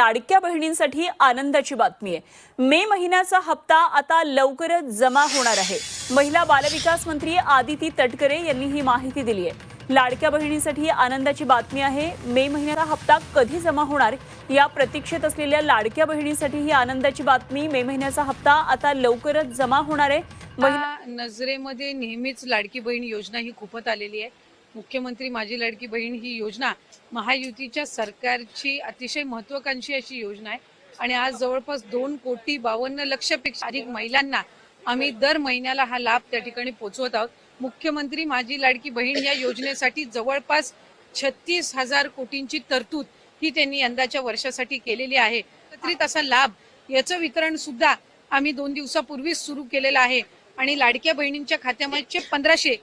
लाडक्या बहिणींसाठी आनंदाची बातमी आहे। मे महिन्याचा हप्ता आता लवकरच जमा होणार आहे। महिला बालविकास मंत्री आदिती तटकरे यांनी ही माहिती दिली आहे। लाडक्या बहिणींसाठी आनंदाची बातमी आहे। मे महिन्याचा हप्ता कधी जमा होणार या प्रतीक्षेत असलेल्या लाडक्या बहिणींसाठी ही आनंदाची बातमी। मे महिन्याचा हप्ता आता लवकरच जमा होणार आहे। महिला नजरेमध्ये नेहमीच लाडकी बहीण योजना ही खूपच आलेली आहे। मुख्यमंत्री माझी लाडकी बहीण ही योजना महायुतीच्या सरकारची अतिशय महत्त्वाकांक्षी अशी योजना आहे आणि आज जवळपास 2,52,00,000पेक्षा अधिक महिलांना आम्ही दर महिन्याला हा लाभ त्या ठिकाणी पोहोचवत आहोत। मुख्यमंत्री माझी लाडकी बहीण या योजनेसाठी जवळपास 36,000 कोटींची तरतूद ही त्यांनी यंदाच्या वर्षासाठी केलेली आहे। एकत्रित असा लाभ याचं वितरण सुद्धा आम्ही 2 दिवसापूर्वीच सुरू केलेलं आहे आणि लाडक्या बहिणींच्या खात्यामध्ये 1500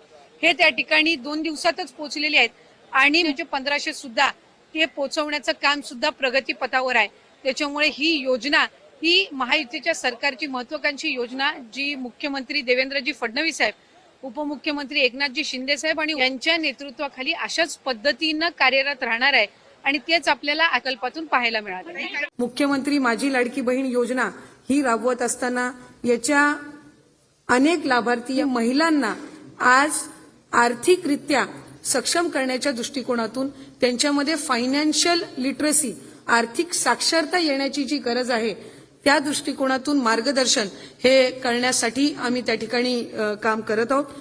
हे त्या ठिकाणी 2 दिवसातच पोहोचलेले आहेत आणि 1500 सुद्धा ते पोहोचवण्याचं काम सुद्धा प्रगतीपथावर आहे। त्याच्यामुळे ही योजना ही महायुतीच्या सरकारची महत्त्वाकांक्षी योजना जी मुख्यमंत्री देवेंद्रजी फडणवीस साहेब, उपमुख्यमंत्री एकनाथजी शिंदे साहेब आणि यांच्या नेतृत्वाखाली अशाच पद्धतीनं कार्यरत राहणार आहे आणि तेच आपल्याला अकल्पातून पाहायला मिळाले। मुख्यमंत्री माझी लाडकी बहीण योजना ही राबवत असताना याच्या अनेक लाभार्थी महिलांना आज आर्थिकरित्या सक्षम करण्याच्या दृष्टिकोनातून त्यांच्यामध्ये फायनान्शियल लिटरसी आर्थिक साक्षरता येण्याची जी गरज आहे त्या दृष्टिकोनातून मार्गदर्शन हे करण्यासाठी आम्ही त्या ठिकाणी काम करत आहोत।